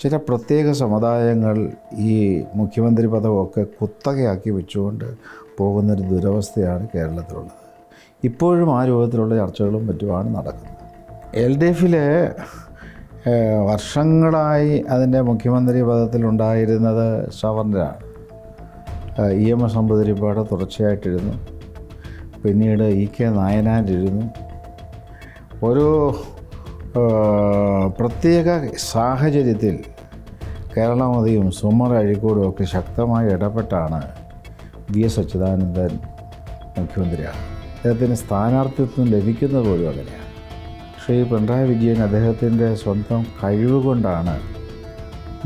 ചില പ്രത്യേക സമുദായങ്ങൾ ഈ മുഖ്യമന്ത്രി പദമൊക്കെ കുത്തകയാക്കി വെച്ചുകൊണ്ട് പോകുന്നൊരു ദുരവസ്ഥയാണ് കേരളത്തിലുള്ളത്. ഇപ്പോഴും ആ രൂപത്തിലുള്ള ചർച്ചകളും മറ്റുമാണ് നടക്കുന്നത്. LDF വർഷങ്ങളായി അതിൻ്റെ മുഖ്യമന്ത്രി പദത്തിലുണ്ടായിരുന്നത് സവർണരാണ്. EMS നമ്പൂതിരിപ്പാട് തുടർച്ചയായിട്ടിരുന്നു. പിന്നീട് EK നായനാരിരുന്നു. ഒരു പ്രത്യേക സാഹചര്യത്തിൽ കേരളമതിയും സുമർ അഴീക്കോടും ഒക്കെ ശക്തമായി ഇടപെട്ടാണ് VS അച്യുതാനന്ദൻ മുഖ്യമന്ത്രിയാണ്. അദ്ദേഹത്തിന് സ്ഥാനാർത്ഥിത്വം ലഭിക്കുന്നത് പോലും അങ്ങനെയാണ്. ശ്രീ പിണറായി വിജയൻ അദ്ദേഹത്തിൻ്റെ സ്വന്തം കഴിവ് കൊണ്ടാണ്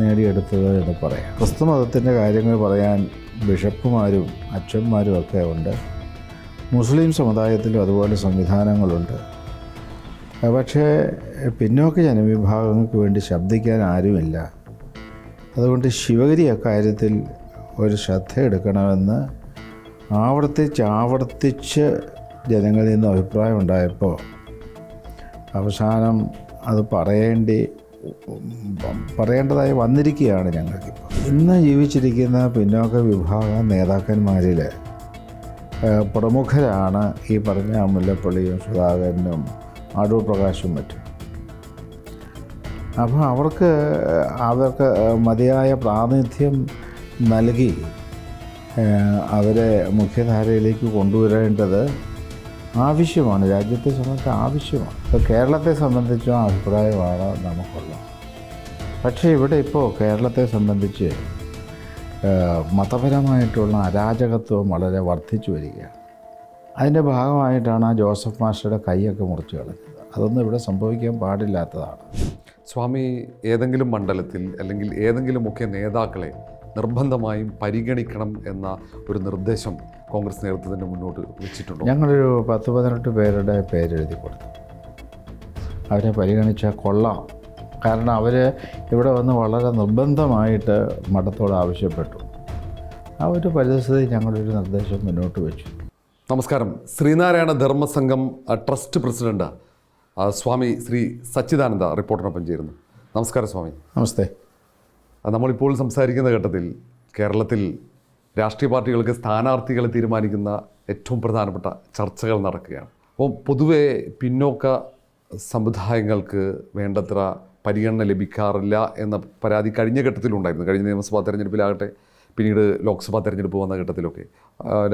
നേടിയെടുത്തത് എന്ന് പറയാം. ക്രിസ്തുമതത്തിൻ്റെ കാര്യങ്ങൾ പറയാൻ ബിഷപ്പുമാരും അച്ഛന്മാരും ഒക്കെ ഉണ്ട്. മുസ്ലിം സമുദായത്തിലും അതുപോലെ സംവിധാനങ്ങളുണ്ട്. പക്ഷേ പിന്നോക്ക ജനവിഭാഗങ്ങൾക്ക് വേണ്ടി ശബ്ദിക്കാൻ ആരുമില്ല. അതുകൊണ്ട് ശിവഗിരി അക്കാര്യത്തിൽ ഒരു ശ്രദ്ധ എടുക്കണമെന്ന് ആവർത്തിച്ച് ജനങ്ങളിൽ നിന്ന് അഭിപ്രായം ഉണ്ടായപ്പോൾ അവസാനം അത് പറയേണ്ടതായി വന്നിരിക്കുകയാണ് ഞങ്ങൾക്കിപ്പോൾ. ഇന്ന് ജീവിച്ചിരിക്കുന്ന പിന്നോക്ക വിഭാഗ നേതാക്കന്മാരിൽ പ്രമുഖരാണ് ഈ പറഞ്ഞ മുല്ലപ്പള്ളിയും സുധാകരനും അടൂർ പ്രകാശും മറ്റും. അപ്പോൾ അവർക്ക് മതിയായ പ്രാതിനിധ്യം നൽകി അവരെ മുഖ്യധാരയിലേക്ക് കൊണ്ടുവരേണ്ടത് ആവശ്യമാണ്. രാജ്യത്തെ സംബന്ധിച്ച് ആവശ്യമാണ്. ഇപ്പോൾ കേരളത്തെ സംബന്ധിച്ചും അഭിപ്രായമാണ് നമുക്കുള്ളത്. പക്ഷേ ഇവിടെ ഇപ്പോൾ കേരളത്തെ സംബന്ധിച്ച് മതപരമായിട്ടുള്ള അരാജകത്വം വളരെ വർദ്ധിച്ചു വരികയാണ്. അതിൻ്റെ ഭാഗമായിട്ടാണ് ആ ജോസഫ് മാസ്റ്ററുടെ കൈയൊക്കെ മുറിച്ച് കളഞ്ഞത്. അതൊന്നും ഇവിടെ സംഭവിക്കാൻ പാടില്ലാത്തതാണ്. സ്വാമി ഏതെങ്കിലും മണ്ഡലത്തിൽ അല്ലെങ്കിൽ ഏതെങ്കിലും മുഖ്യ നേതാക്കളെ നിർബന്ധമായും പരിഗണിക്കണം എന്ന ഒരു നിർദ്ദേശം കോൺഗ്രസ് നേതൃത്വത്തിന് മുന്നോട്ട് വെച്ചിട്ടുണ്ടോ? ഞങ്ങളൊരു 10-18 പേരുടെ പേരെഴുതി കൊടുത്തു. അവരെ പരിഗണിച്ചാൽ കൊള്ളാം. കാരണം അവർ ഇവിടെ വന്ന് വളരെ നിർബന്ധമായിട്ട് മഠത്തോട് ആവശ്യപ്പെട്ടു. ആ ഒരു പരിസ്ഥിതി ഞങ്ങളൊരു നിർദ്ദേശം മുന്നോട്ട് വെച്ചു. നമസ്കാരം. ശ്രീനാരായണ ധർമ്മസംഘം ട്രസ്റ്റ് പ്രസിഡന്റ് സ്വാമി ശ്രീ സച്ചിദാനന്ദ റിപ്പോർട്ടിനൊപ്പം ചേരുന്നു. നമസ്കാരം സ്വാമി. നമസ്തേ. നമ്മളിപ്പോൾ സംസാരിക്കുന്ന ഘട്ടത്തിൽ കേരളത്തിൽ രാഷ്ട്രീയ പാർട്ടികൾക്ക് സ്ഥാനാർത്ഥികളെ തീരുമാനിക്കുന്ന ഏറ്റവും പ്രധാനപ്പെട്ട ചർച്ചകൾ നടക്കുകയാണ്. അപ്പോൾ പൊതുവെ പിന്നോക്ക സമുദായങ്ങൾക്ക് വേണ്ടത്ര പരിഗണന ലഭിക്കാറില്ല എന്ന പരാതി കഴിഞ്ഞ ഘട്ടത്തിലുണ്ടായിരുന്നു. കഴിഞ്ഞ നിയമസഭാ തെരഞ്ഞെടുപ്പിലാകട്ടെ, പിന്നീട് ലോക്സഭാ തെരഞ്ഞെടുപ്പ് വന്ന ഘട്ടത്തിലൊക്കെ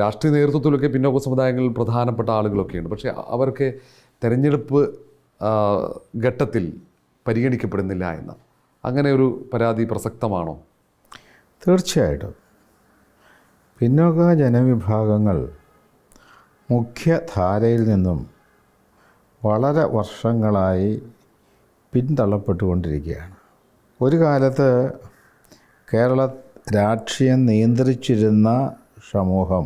രാഷ്ട്രീയ നേതൃത്വത്തിലൊക്കെ പിന്നോക്ക സമുദായങ്ങളിൽ പ്രധാനപ്പെട്ട ആളുകളൊക്കെയുണ്ട്. പക്ഷേ അവർക്ക് തെരഞ്ഞെടുപ്പ് ഘട്ടത്തിൽ പരിഗണിക്കപ്പെടുന്നില്ല എന്ന അങ്ങനെ ഒരു പരാതി പ്രസക്തമാണോ? തീർച്ചയായിട്ടും. പിന്നോക്ക ജനവിഭാഗങ്ങൾ മുഖ്യധാരയിൽ നിന്നും വളരെ വർഷങ്ങളായി പിന്തള്ളപ്പെട്ടുകൊണ്ടിരിക്കുകയാണ്. ഒരു കാലത്ത് കേരള രാഷ്ട്രീയം നിയന്ത്രിച്ചിരുന്ന സമൂഹം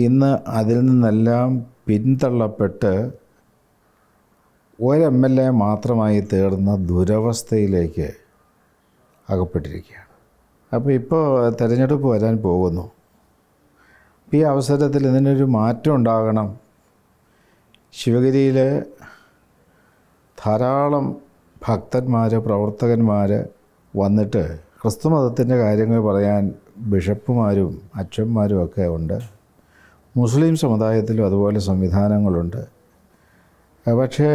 ഇന്ന് അതിൽ നിന്നെല്ലാം പിന്തള്ളപ്പെട്ട് ഒരു MLA മാത്രമായി തീർന്ന ദുരവസ്ഥയിലേക്ക് അകപ്പെട്ടിരിക്കുകയാണ്. അപ്പോൾ ഇപ്പോൾ തെരഞ്ഞെടുപ്പ് വരാൻ പോകുന്നു. ഈ അവസരത്തിൽ ഇതിനൊരു മാറ്റം ഉണ്ടാകണം. ശിവഗിരിയിൽ ധാരാളം ഭക്തന്മാർ, പ്രവർത്തകന്മാർ വന്നിട്ട് ക്രിസ്തുമതത്തിൻ്റെ കാര്യങ്ങൾ പറയാൻ ബിഷപ്പുമാരും അച്ഛന്മാരും ഒക്കെ ഉണ്ട്. മുസ്ലിം സമുദായത്തിലും അതുപോലെ സംവിധാനങ്ങളുണ്ട്. പക്ഷേ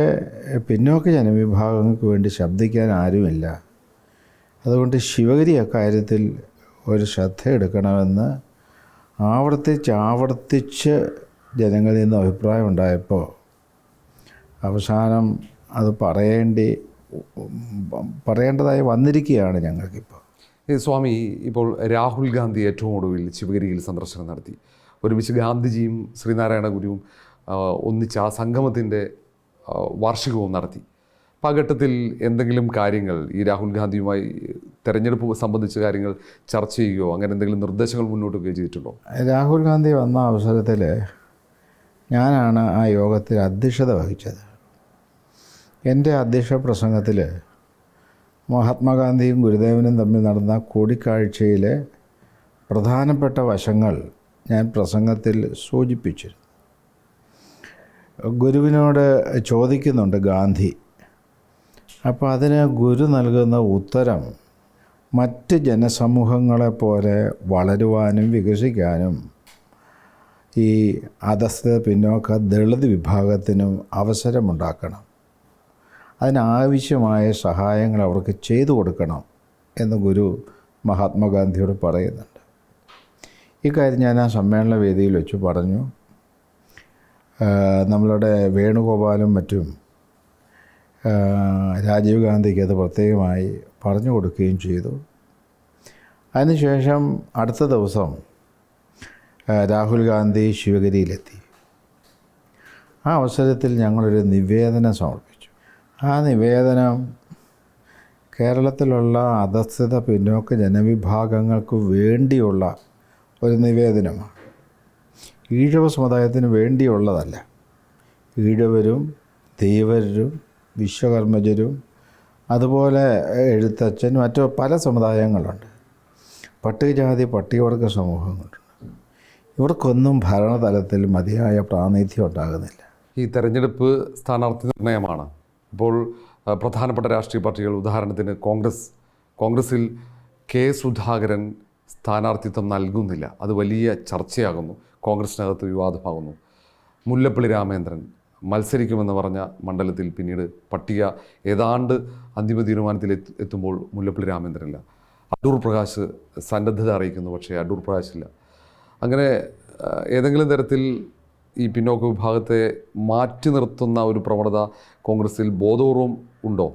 പിന്നോക്ക ജനവിഭാഗങ്ങൾക്ക് വേണ്ടി ശബ്ദിക്കാൻ ആരുമില്ല. അതുകൊണ്ട് ശിവഗിരി അക്കാര്യത്തിൽ ഒരു ശ്രദ്ധ എടുക്കണമെന്ന് ആവർത്തിച്ച് ജനങ്ങളിൽ നിന്ന് അഭിപ്രായം ഉണ്ടായപ്പോൾ അവസാനം അത് പറയേണ്ടതായി വന്നിരിക്കുകയാണ് ഞങ്ങൾക്കിപ്പോൾ. സ്വാമി, ഇപ്പോൾ രാഹുൽ ഗാന്ധി ഏറ്റവും ഒടുവിൽ ശിവഗിരിയിൽ സന്ദർശനം നടത്തി. ഒരുമിച്ച് ഗാന്ധിജിയും ശ്രീനാരായണ ഗുരുവും ഒന്നിച്ച ആ സംഗമത്തിൻ്റെ വാർഷികവും നടത്തി. അപ്പോൾ ആ ഘട്ടത്തിൽ എന്തെങ്കിലും കാര്യങ്ങൾ ഈ രാഹുൽ ഗാന്ധിയുമായി തെരഞ്ഞെടുപ്പ് സംബന്ധിച്ച കാര്യങ്ങൾ ചർച്ച ചെയ്യുകയോ അങ്ങനെ എന്തെങ്കിലും നിർദ്ദേശങ്ങൾ മുന്നോട്ട് വയ്ക്കുകയോ ചെയ്തിട്ടുണ്ടോ? രാഹുൽ ഗാന്ധി വന്ന അവസരത്തിൽ ഞാനാണ് ആ യോഗത്തിൽ അധ്യക്ഷത വഹിച്ചത്. എൻ്റെ അധ്യക്ഷ പ്രസംഗത്തിൽ മഹാത്മാഗാന്ധിയും ഗുരുദേവനും തമ്മിൽ നടന്ന കൂടിക്കാഴ്ചയിലെ പ്രധാനപ്പെട്ട വശങ്ങൾ ഞാൻ പ്രസംഗത്തിൽ സൂചിപ്പിച്ചിരുന്നു. ഗുരുവിനോട് ചോദിക്കുന്നുണ്ട് ഗാന്ധി, അപ്പോൾ അതിന് ഗുരു നൽകുന്ന ഉത്തരം മറ്റ് ജനസമൂഹങ്ങളെപ്പോലെ വളരുവാനും വികസിക്കാനും ഈ അധസ്ഥിത പിന്നോക്ക ദളിത് വിഭാഗത്തിനും അവസരമുണ്ടാക്കണം, അതിനാവശ്യമായ സഹായങ്ങൾ അവർക്ക് ചെയ്തു കൊടുക്കണം എന്ന് ഗുരു മഹാത്മാഗാന്ധിയോട് പറയുന്നുണ്ട്. ഈ കാര്യം ഞാൻ ആ സമ്മേളന വേദിയിൽ വെച്ച് പറഞ്ഞു. നമ്മളുടെ വേണുഗോപാലും മറ്റും രാജീവ് ഗാന്ധിക്ക് അത് പ്രത്യേകമായി പറഞ്ഞു കൊടുക്കുകയും ചെയ്തു. അതിനുശേഷം അടുത്ത ദിവസം രാഹുൽ ഗാന്ധി ശിവഗിരിയിലെത്തി. ആ അവസരത്തിൽ ഞങ്ങളൊരു നിവേദനം സമർപ്പിച്ചു. ആ നിവേദനം കേരളത്തിലുള്ള അധസ്ഥിത പിന്നോക്ക ജനവിഭാഗങ്ങൾക്ക് വേണ്ടിയുള്ള ഒരു നിവേദനമാണ്. ഈഴവ സമുദായത്തിന് വേണ്ടിയുള്ളതല്ല. ഈഴവരും ധീവരും വിശ്വകർമ്മജരും അതുപോലെ എഴുത്തച്ഛൻ മറ്റു പല സമുദായങ്ങളുണ്ട്. പട്ടികജാതി പട്ടികവർഗ സമൂഹങ്ങളുണ്ട്. ഇവർക്കൊന്നും ഭരണതലത്തിൽ മതിയായ പ്രാതിനിധ്യം ഉണ്ടാകുന്നില്ല. ഈ തെരഞ്ഞെടുപ്പ് സ്ഥാനാർത്ഥി നിർണയമാണ്. ഇപ്പോൾ പ്രധാനപ്പെട്ട രാഷ്ട്രീയ പാർട്ടികൾ, ഉദാഹരണത്തിന് കോൺഗ്രസിൽ കെ സുധാകരൻ സ്ഥാനാർത്ഥിത്വം നൽകുന്നില്ല. അത് വലിയ ചർച്ചയാകുന്നു, കോൺഗ്രസിനകത്ത് വിവാദമാകുന്നു. മുല്ലപ്പള്ളി രാമചന്ദ്രൻ മത്സരിക്കുമെന്ന് പറഞ്ഞ മണ്ഡലത്തിൽ പിന്നീട് പട്ടിക ഏതാണ്ട് അന്തിമ തീരുമാനത്തിൽ എത്തുമ്പോൾ മുല്ലപ്പള്ളി രാമചന്ദ്രനില്ല. അടൂർ പ്രകാശ് സന്നദ്ധത അറിയിക്കുന്നു, പക്ഷേ അടൂർ പ്രകാശില്ല. അങ്ങനെ ഏതെങ്കിലും തരത്തിൽ ഈ പിന്നോക്ക വിഭാഗത്തെ മാറ്റി നിർത്തുന്ന ഒരു പ്രവണത കോൺഗ്രസിൽ ബോധപൂർവം ഉണ്ടോ?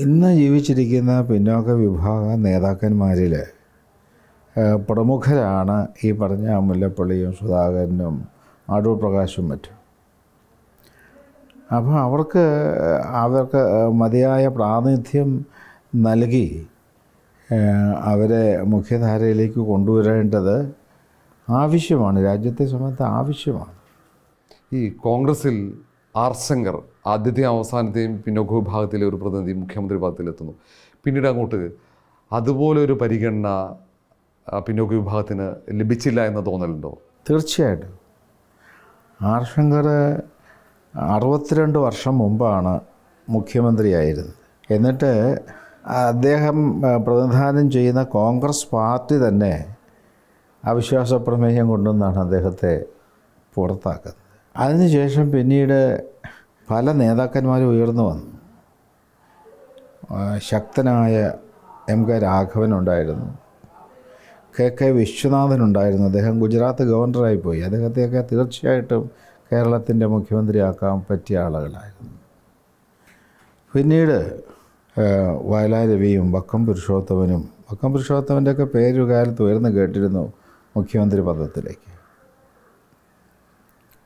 ഇന്ന് ജീവിച്ചിരിക്കുന്ന പിന്നോക്ക വിഭാഗ നേതാക്കന്മാരിൽ പ്രമുഖരാണ് ഈ പറഞ്ഞ മുല്ലപ്പള്ളിയും സുധാകരനും അടൂർ പ്രകാശും മറ്റും. അപ്പോൾ അവർക്ക് മതിയായ പ്രാതിനിധ്യം നൽകി അവരെ മുഖ്യധാരയിലേക്ക് കൊണ്ടുവരേണ്ടത് ആവശ്യമാണ്, രാജ്യത്തെ സംബന്ധിച്ച് ആവശ്യമാണ്. ഈ കോൺഗ്രസിൽ ആർ ശങ്കർ ആദ്യത്തെയും അവസാനത്തെയും പിന്നോക്ക വിഭാഗത്തിലെ ഒരു പ്രതിനിധി മുഖ്യമന്ത്രി പദത്തിലെത്തുന്നു. പിന്നീട് അങ്ങോട്ട് അതുപോലെ ഒരു പരിഗണന പിന്നോക്ക വിഭാഗത്തിന് ലഭിച്ചില്ല എന്ന് തോന്നലുണ്ടോ? തീർച്ചയായിട്ടും. ആർ ശങ്കർ 62 വർഷം മുമ്പാണ് മുഖ്യമന്ത്രിയായിരുന്നത്. എന്നിട്ട് അദ്ദേഹം പ്രതിനിധാനം ചെയ്യുന്ന കോൺഗ്രസ് പാർട്ടി തന്നെ അവിശ്വാസ പ്രമേയം കൊണ്ടുവന്നാണ് അദ്ദേഹത്തെ പുറത്താക്കുന്നത്. അതിനുശേഷം പിന്നീട് പല നേതാക്കന്മാരും ഉയർന്നു വന്നു. ശക്തനായ MK രാഘവനുണ്ടായിരുന്നു, KK വിശ്വനാഥനുണ്ടായിരുന്നു. അദ്ദേഹം ഗുജറാത്ത് ഗവർണറായിപ്പോയി. അദ്ദേഹത്തെയൊക്കെ തീർച്ചയായിട്ടും കേരളത്തിൻ്റെ മുഖ്യമന്ത്രിയാക്കാൻ പറ്റിയ ആളുകളായിരുന്നു. പിന്നീട് വയലാർ രവിയും വക്കം പുരുഷോത്തമൻ്റെയൊക്കെ പേര് കാലത്ത് ഉയർന്നു കേട്ടിരുന്നു മുഖ്യമന്ത്രി പദത്തിലേക്ക്.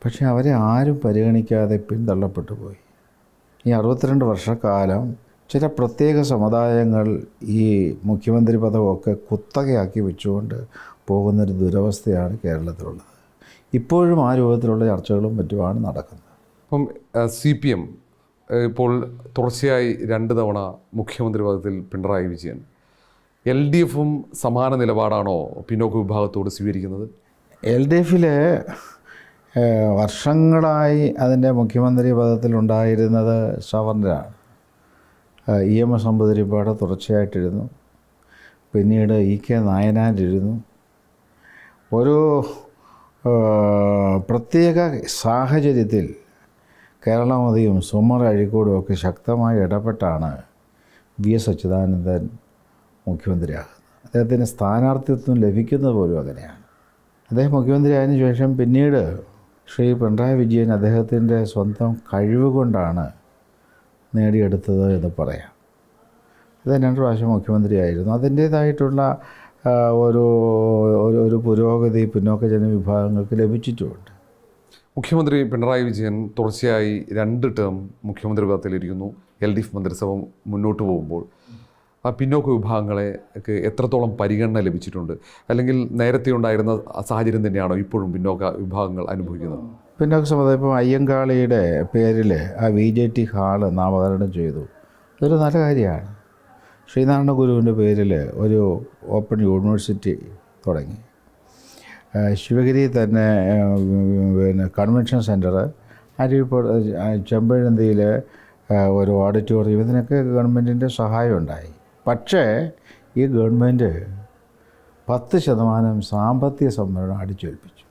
പക്ഷെ അവരെ ആരും പരിഗണിക്കാതെ പിന്തള്ളപ്പെട്ടു പോയി. ഈ 62 വർഷക്കാലം ചില പ്രത്യേക സമുദായങ്ങൾ ഈ മുഖ്യമന്ത്രി പദമൊക്കെ കുത്തകയാക്കി വെച്ചുകൊണ്ട് പോകുന്നൊരു ദുരവസ്ഥയാണ് കേരളത്തിലുള്ളത്. ഇപ്പോഴും ആ രൂപത്തിലുള്ള ചർച്ചകളും മറ്റുമാണ് നടക്കുന്നത്. അപ്പം CPM ഇപ്പോൾ തുടർച്ചയായി 2 തവണ മുഖ്യമന്ത്രി പദത്തിൽ പിണറായി വിജയൻ. LDFും സമാന നിലപാടാണോ പിന്നോക്ക വിഭാഗത്തോട് സ്വീകരിക്കുന്നത്? LDFിൽ വർഷങ്ങളായി അതിൻ്റെ മുഖ്യമന്ത്രി പദത്തിലുണ്ടായിരുന്നത് സവർണരാണ്. EMS നമ്പൂതിരിപ്പാട് തുടർച്ചയായിട്ടിരുന്നു. പിന്നീട് EK നായനാരിരുന്നു. ഒരു പ്രത്യേക സാഹചര്യത്തിൽ കേരളമതിയും സുമർ അഴീക്കോടും ഒക്കെ ശക്തമായി ഇടപെട്ടാണ് VS അച്യുതാനന്ദൻ മുഖ്യമന്ത്രിയാകുന്നത്. അദ്ദേഹത്തിന് സ്ഥാനാർത്ഥിത്വം ലഭിക്കുന്നത് പോലും അങ്ങനെയാണ്. അദ്ദേഹം മുഖ്യമന്ത്രിയായതിനു ശേഷം പിന്നീട് ശ്രീ പിണറായി വിജയൻ അദ്ദേഹത്തിൻ്റെ സ്വന്തം കഴിവ് കൊണ്ടാണ് നേടിയെടുത്തത് എന്ന് പറയാം. അദ്ദേഹം 2 പ്രാവശ്യം മുഖ്യമന്ത്രിയായിരുന്നു. അതിൻ്റേതായിട്ടുള്ള ഒരു പുരോഗതി പിന്നോക്ക ജനവിഭാഗങ്ങൾക്ക് ലഭിച്ചിട്ടുമുണ്ട്. മുഖ്യമന്ത്രി പിണറായി വിജയൻ തുടർച്ചയായി 2 ടേം മുഖ്യമന്ത്രി പദത്തിലിരിക്കുന്നു. LDF മന്ത്രിസഭ മുന്നോട്ട് പോകുമ്പോൾ ആ പിന്നോക്ക വിഭാഗങ്ങളെ എത്രത്തോളം പരിഗണന ലഭിച്ചിട്ടുണ്ട്? അല്ലെങ്കിൽ നേരത്തെ ഉണ്ടായിരുന്ന സാഹചര്യം തന്നെയാണോ ഇപ്പോഴും പിന്നോക്ക വിഭാഗങ്ങൾ അനുഭവിക്കുന്നത്? പിന്നോക്ക സമുദായം ഇപ്പോൾ അയ്യങ്കാളിയുടെ പേരിൽ ആ VJT ഹാള് നാമകരണം ചെയ്തു. അതൊരു നല്ല കാര്യമാണ്. ശ്രീനാരായണ ഗുരുവിൻ്റെ പേരിൽ ഒരു ഓപ്പൺ യൂണിവേഴ്സിറ്റി തുടങ്ങി. ശിവഗിരി തന്നെ പിന്നെ കൺവെൻഷൻ സെൻറ്റർ, അരുവിപ്പുറ ചെമ്പഴന്തിയിൽ ഒരു ഓഡിറ്റോറിയം, ഇതിനൊക്കെ ഗവൺമെൻറ്റിൻ്റെ സഹായം ഉണ്ടായി. പക്ഷേ ഈ ഗവൺമെൻറ് 10% സാമ്പത്തിക സംവരണം അടിച്ചേൽപ്പിച്ചു.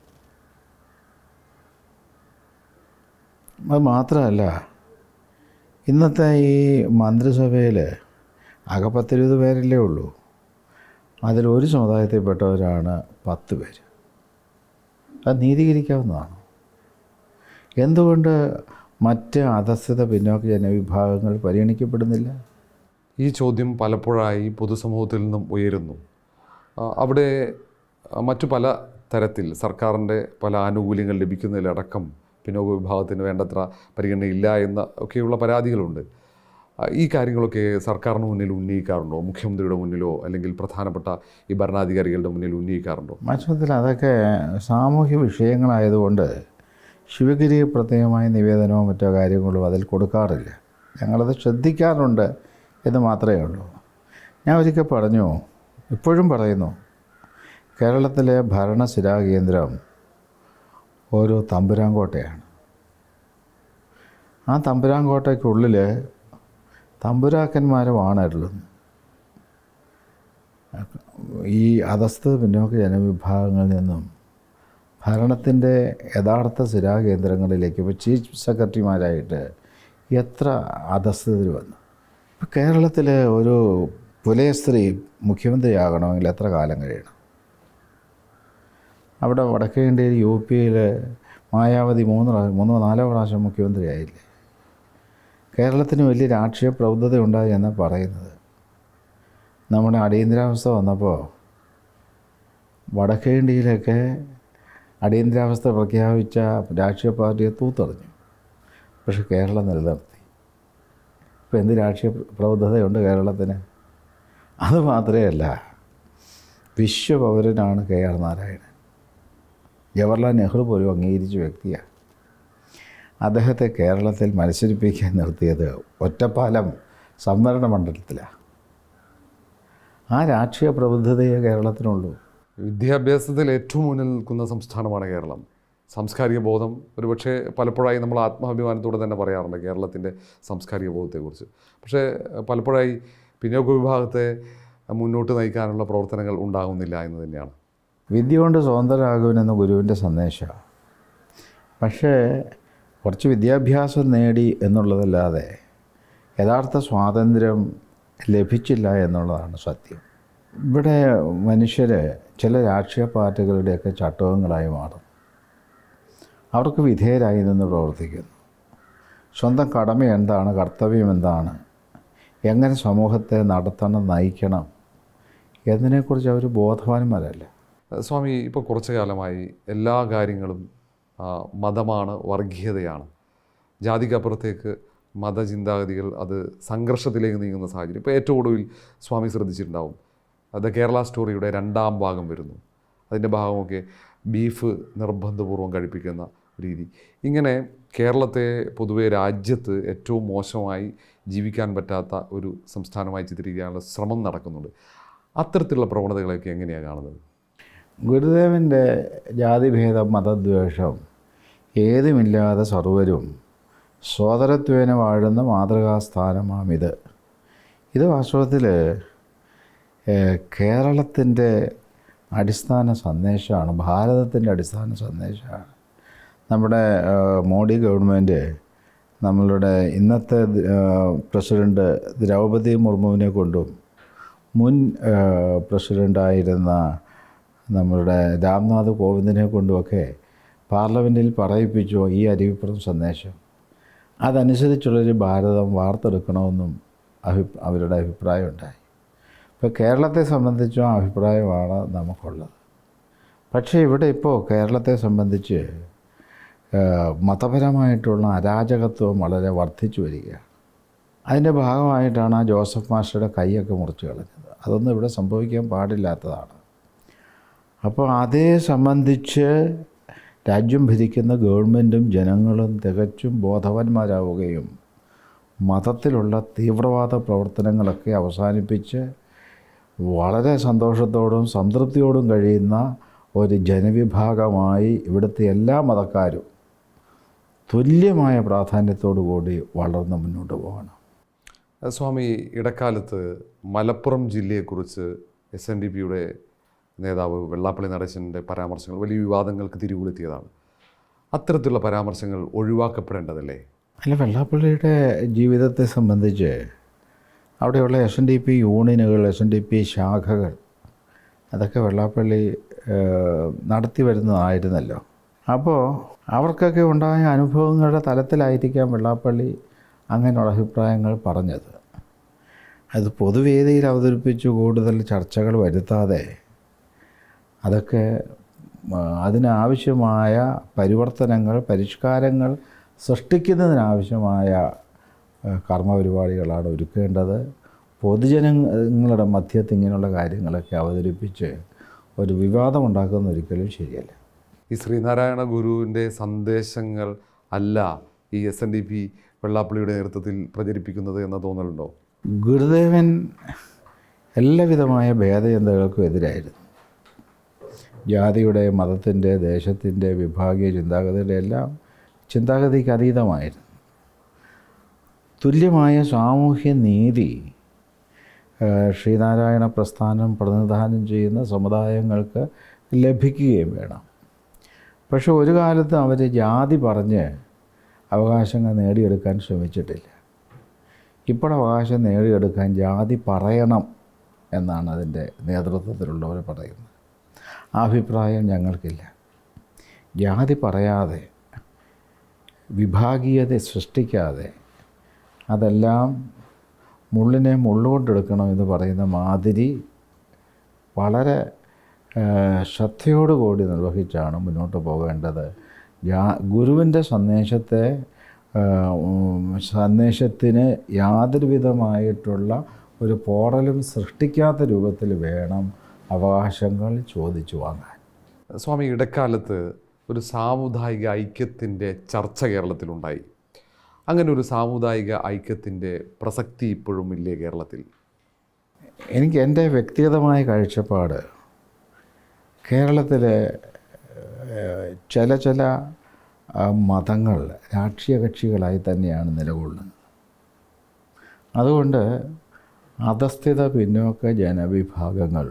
അത് മാത്രമല്ല, ഇന്നത്തെ ഈ മന്ത്രിസഭയിൽ ആകെ 10-20 പേരല്ലേ ഉള്ളൂ. അതിലൊരു സമുദായത്തിൽപ്പെട്ടവരാണ് 10 പേര്. അത് നീതീകരിക്കാവുന്നതാണ്. എന്തുകൊണ്ട് മറ്റ് അധസ്ഥിത പിന്നോക്ക ജനവിഭാഗങ്ങൾ പരിഗണിക്കപ്പെടുന്നില്ല? ഈ ചോദ്യം പലപ്പോഴായി പൊതുസമൂഹത്തിൽ നിന്നും ഉയരുന്നു. അവിടെ മറ്റു പല തരത്തിൽ സർക്കാരിൻ്റെ പല ആനുകൂല്യങ്ങൾ ലഭിക്കുന്നതിലടക്കം പിന്നോക്ക വിഭാഗത്തിന് വേണ്ടത്ര പരിഗണനയില്ല എന്ന ഒക്കെയുള്ള പരാതികളുണ്ട്. ഈ കാര്യങ്ങളൊക്കെ സർക്കാരിന് മുന്നിൽ ഉന്നയിക്കാറുണ്ടോ? മുഖ്യമന്ത്രിയുടെ മുന്നിലോ അല്ലെങ്കിൽ പ്രധാനപ്പെട്ട ഈ ഭരണാധികാരികളുടെ മുന്നിൽ ഉന്നയിക്കാറുണ്ടോ? വാസ്തവത്തിൽ അതൊക്കെ സാമൂഹ്യ വിഷയങ്ങളായതുകൊണ്ട് ശിവഗിരി പ്രത്യേകമായ നിവേദനമോ മറ്റോ കാര്യങ്ങളോ അതിൽ കൊടുക്കാറില്ല. ഞങ്ങളത് ശ്രദ്ധിക്കാറുണ്ട് എന്ന് മാത്രമേ ഉള്ളൂ. ഞാൻ ഒരിക്കൽ പറഞ്ഞു, ഇപ്പോഴും പറയുന്നു, കേരളത്തിലെ ഭരണസിരാകേന്ദ്രം ഒരു തമ്പുരാൻകോട്ടയാണ്. ആ തമ്പുരാൻകോട്ടയ്ക്കുള്ളിൽ തമ്പുരാക്കന്മാരുമാണ് അരുളുന്നത്. ഈ അധസ്ഥിത പിന്നോക്ക ജനവിഭാഗങ്ങളിൽ നിന്നും ഭരണത്തിൻ്റെ യഥാർത്ഥ സിരാകേന്ദ്രങ്ങളിലേക്ക് ഇപ്പോൾ ചീഫ് സെക്രട്ടറിമാരായിട്ട് എത്ര അധസ്ഥിതർ വന്നു. ഇപ്പോൾ കേരളത്തിൽ ഒരു പുലയ സ്ത്രീ മുഖ്യമന്ത്രിയാകണമെങ്കിൽ എത്ര കാലം കഴിയണം? അവിടെ വടക്കേ ഇന്ത്യയിൽ UP-യിൽ മായാവതി 3-4 പ്രാവശ്യം മുഖ്യമന്ത്രിയായില്ലേ? കേരളത്തിന് വലിയ രാഷ്ട്രീയ പ്രബുദ്ധത ഉണ്ടായി എന്നാണ് പറയുന്നത്. നമ്മുടെ അടിയന്തരാവസ്ഥ വന്നപ്പോൾ വടക്കേ ഇന്ത്യയിലൊക്കെ അടിയന്തരാവസ്ഥ പ്രഖ്യാപിച്ച രാഷ്ട്രീയ പാർട്ടിയെ തൂത്തെറിഞ്ഞു. പക്ഷെ കേരളം നിലനിർത്തി. ഇപ്പോൾ എന്ത് രാഷ്ട്രീയ പ്രബുദ്ധതയുണ്ട് കേരളത്തിന്? അതുമാത്രമല്ല, വിശ്വപൗരനാണ് KR നാരായണൻ. ജവഹർലാൽ നെഹ്റു പോലും അംഗീകരിച്ച വ്യക്തിയാണ്. അദ്ദേഹത്തെ കേരളത്തിൽ മത്സരിപ്പിക്കാൻ നിർത്തിയത് ഒറ്റപ്പാലം സംവരണ മണ്ഡലത്തിലാണ്. ആ രാഷ്ട്രീയ പ്രബുദ്ധതയെ കേരളത്തിനുള്ളൂ. വിദ്യാഭ്യാസത്തിൽ ഏറ്റവും മുന്നിൽ നിൽക്കുന്ന സംസ്ഥാനമാണ് കേരളം. സാംസ്കാരിക ബോധം ഒരുപക്ഷെ പലപ്പോഴായി നമ്മൾ ആത്മാഭിമാനത്തോടെ തന്നെ പറയാറുണ്ട് കേരളത്തിൻ്റെ സാംസ്കാരിക ബോധത്തെക്കുറിച്ച്. പക്ഷേ പലപ്പോഴായി പിന്നോക്ക വിഭാഗത്തെ മുന്നോട്ട് നയിക്കാനുള്ള പ്രവർത്തനങ്ങൾ ഉണ്ടാകുന്നില്ല എന്ന് തന്നെയാണ്. വിദ്യ കൊണ്ട് സ്വതന്ത്രരാകുമെന്ന ഗുരുവിൻ്റെ സന്ദേശമാണ്. പക്ഷേ കുറച്ച് വിദ്യാഭ്യാസം നേടി എന്നുള്ളതല്ലാതെ യഥാർത്ഥ സ്വാതന്ത്ര്യം ലഭിച്ചില്ല എന്നുള്ളതാണ് സത്യം. ഇവിടെ മനുഷ്യർ ചില രാഷ്ട്രീയ പാർട്ടികളുടെയൊക്കെ ചട്ടകങ്ങളായി മാറും. അവർക്ക് വിധേയരായി നിന്ന് പ്രവർത്തിക്കുന്നു. സ്വന്തം കടമ എന്താണ്, കർത്തവ്യം എന്താണ്, എങ്ങനെ സമൂഹത്തെ നടത്തണം, നയിക്കണം എന്നതിനെക്കുറിച്ച് അവർ ബോധവാന്മാരല്ല. സ്വാമി, ഇപ്പോൾ കുറച്ചു കാലമായി എല്ലാ കാര്യങ്ങളും മതമാണ്, വർഗീയതയാണ്. ജാതിക്കപ്പുറത്തേക്ക് മതചിന്താഗതികൾ അത് സംഘർഷത്തിലേക്ക് നീങ്ങുന്ന സാഹചര്യം. ഇപ്പോൾ ഏറ്റവും ഒടുവിൽ സ്വാമി ശ്രദ്ധിച്ചിട്ടുണ്ടാവും, ദ കേരള സ്റ്റോറിയുടെ 2ാം ഭാഗം വരുന്നു. അതിൻ്റെ ഭാഗമൊക്കെ ബീഫ് നിർബന്ധപൂർവ്വം കഴിപ്പിക്കുന്ന രീതി. ഇങ്ങനെ കേരളത്തെ പൊതുവെ രാജ്യത്ത് ഏറ്റവും മോശമായി ജീവിക്കാൻ പറ്റാത്ത ഒരു സംസ്ഥാനമായി ചിത്രീകരിക്കാനുള്ള ശ്രമം നടക്കുന്നുണ്ട്. അത്തരത്തിലുള്ള പ്രവണതകളൊക്കെ എങ്ങനെയാണ് കാണുന്നത്? ഗുരുദേവൻ്റെ ജാതിഭേദം, മതദ്വേഷം ഏതുമില്ലാതെ സർവരും സോദരത്വേന വാഴുന്ന മാതൃകാസ്ഥാനമാണിത്. ഇത് വാസ്തവത്തിൽ കേരളത്തിൻ്റെ അടിസ്ഥാന സന്ദേശമാണ്, ഭാരതത്തിൻ്റെ അടിസ്ഥാന സന്ദേശമാണ്. നമ്മുടെ മോഡി ഗവൺമെൻറ് നമ്മളുടെ ഇന്നത്തെ പ്രസിഡൻറ്റ് ദ്രൗപദി മുർമുവിനെ കൊണ്ടും മുൻ പ്രസിഡൻ്റായിരുന്ന നമ്മളുടെ രാംനാഥ് കോവിന്ദിനെ കൊണ്ടുമൊക്കെ പാർലമെൻറ്റിൽ പറയിപ്പിച്ചു ഈ അരിവിപ്പുറം സന്ദേശം. അതനുസരിച്ചുള്ളൊരു ഭാരതം വാർത്തെടുക്കണമെന്നും അവരുടെ അഭിപ്രായമുണ്ടായി. ഇപ്പോൾ കേരളത്തെ സംബന്ധിച്ചും ആ അഭിപ്രായമാണ് നമുക്കുള്ളത്. പക്ഷേ ഇവിടെ ഇപ്പോൾ കേരളത്തെ സംബന്ധിച്ച് മതപരമായിട്ടുള്ള അരാജകത്വം വളരെ വർദ്ധിച്ചു വരികയാണ്. അതിൻ്റെ ഭാഗമായിട്ടാണ് ആ ജോസഫ് മാസ്റ്ററുടെ കൈയൊക്കെ മുറിച്ച് കളഞ്ഞത്. അതൊന്നും ഇവിടെ സംഭവിക്കാൻ പാടില്ലാത്തതാണ്. അപ്പോൾ അതേ സംബന്ധിച്ച് രാജ്യം ഭരിക്കുന്ന ഗവൺമെൻറ്റും ജനങ്ങളും തികച്ചും ബോധവാന്മാരാവുകയും മതത്തിലുള്ള തീവ്രവാദ പ്രവർത്തനങ്ങളൊക്കെ അവസാനിപ്പിച്ച് വളരെ സന്തോഷത്തോടും സംതൃപ്തിയോടും കഴിയുന്ന ഒരു ജനവിഭാഗമായി ഇവിടുത്തെ എല്ലാ മതക്കാരും തുല്യമായ പ്രാധാന്യത്തോടു കൂടി വളർന്ന് മുന്നോട്ട് പോകണം. സ്വാമി, ഇടക്കാലത്ത് മലപ്പുറം ജില്ലയെക്കുറിച്ച് SNDPയുടെ നേതാവ് വെള്ളാപ്പള്ളി നടേശൻ്റെ പരാമർശങ്ങൾ വലിയ വിവാദങ്ങൾക്ക് തിരികൊളുത്തിയതാണ്. അത്തരത്തിലുള്ള പരാമർശങ്ങൾ ഒഴിവാക്കപ്പെടേണ്ടതല്ലേ? അല്ല, വെള്ളാപ്പള്ളിയുടെ ജീവിതത്തെ സംബന്ധിച്ച് അവിടെയുള്ള SNDP യൂണിയനുകൾ, SNDP ശാഖകൾ, അതൊക്കെ വെള്ളാപ്പള്ളി നടത്തി വരുന്നതായിരുന്നല്ലോ. അപ്പോൾ അവർക്കൊക്കെ ഉണ്ടായ അനുഭവങ്ങളുടെ തലത്തിലായിരിക്കാം വെള്ളാപ്പള്ളി അങ്ങനെയുള്ള അഭിപ്രായങ്ങൾ പറഞ്ഞത്. അത് പൊതുവേദിയിൽ അവതരിപ്പിച്ച് കൂടുതൽ ചർച്ചകൾ വരുത്താതെ അതൊക്കെ അതിനാവശ്യമായ പരിവർത്തനങ്ങൾ, പരിഷ്കാരങ്ങൾ സൃഷ്ടിക്കുന്നതിനാവശ്യമായ കർമ്മപരിപാടികളാണ് ഒരുക്കേണ്ടത്. പൊതുജനങ്ങളുടെ മധ്യത്തിൽ ഇങ്ങനെയുള്ള കാര്യങ്ങളൊക്കെ അവതരിപ്പിച്ച് ഒരു വിവാദം ഉണ്ടാക്കുന്ന ഒരിക്കലും ശരിയല്ല. ഈ ശ്രീനാരായണ ഗുരുവിൻ്റെ സന്ദേശങ്ങൾ അല്ല ഈ SNDP വെള്ളാപ്പള്ളിയുടെ നേതൃത്വത്തിൽ പ്രചരിപ്പിക്കുന്നത് എന്ന തോന്നലുണ്ടോ? ഗുരുദേവൻ എല്ലാവിധമായ ഭേദചിന്തകൾക്കും എതിരായിരുന്നു. ജാതിയുടെ, മതത്തിൻ്റെ, ദേശത്തിൻ്റെ, വിഭാഗീയ ചിന്താഗതിയുടെ എല്ലാം ചിന്താഗതിക്ക് അതീതമായിരുന്നു. തുല്യമായ സാമൂഹ്യ നീതി ശ്രീനാരായണ പ്രസ്ഥാനം പ്രതിനിധാനം ചെയ്യുന്ന സമുദായങ്ങൾക്ക് ലഭിക്കുകയും വേണം. പക്ഷെ ഒരു കാലത്ത് അവർ ജാതി പറഞ്ഞ് അവകാശങ്ങൾ നേടിയെടുക്കാൻ ശ്രമിച്ചിട്ടില്ല. ഇപ്പോൾ അവകാശം നേടിയെടുക്കാൻ ജാതി പറയണം എന്നാണ് അതിൻ്റെ നേതൃത്വത്തിലുള്ളവർ പറയുന്നത്. ആ അഭിപ്രായം ഞങ്ങൾക്കില്ല. ജാതി പറയാതെ, വിഭാഗീയത സൃഷ്ടിക്കാതെ, അതെല്ലാം മുള്ളിനെ മുള്ളുകൊണ്ടെടുക്കണം എന്ന് പറയുന്ന മാതിരി വളരെ ശ്രദ്ധയോടുകൂടി നിർവഹിച്ചാണ് മുന്നോട്ട് പോകേണ്ടത്. ഗുരുവിൻ്റെ സന്ദേശത്തിന് യാതൊരു വിധമായിട്ടുള്ള ഒരു പോറലും സൃഷ്ടിക്കാത്ത രൂപത്തിൽ വേണം അവകാശങ്ങൾ ചോദിച്ചു വാങ്ങാൻ. സ്വാമി, ഇടക്കാലത്ത് ഒരു സാമുദായിക ഐക്യത്തിൻ്റെ ചർച്ച കേരളത്തിലുണ്ടായി. അങ്ങനെ ഒരു സാമുദായിക ഐക്യത്തിൻ്റെ പ്രസക്തി ഇപ്പോഴും ഇല്ലേ കേരളത്തിൽ? എനിക്ക് എൻ്റെ വ്യക്തിഗതമായ കാഴ്ചപ്പാട്, കേരളത്തിലെ ചില മതങ്ങൾ രാഷ്ട്രീയ കക്ഷികളായി തന്നെയാണ് നിലകൊള്ളുന്നത്. അതുകൊണ്ട് അധസ്ഥിത പിന്നോക്ക ജനവിഭാഗങ്ങൾ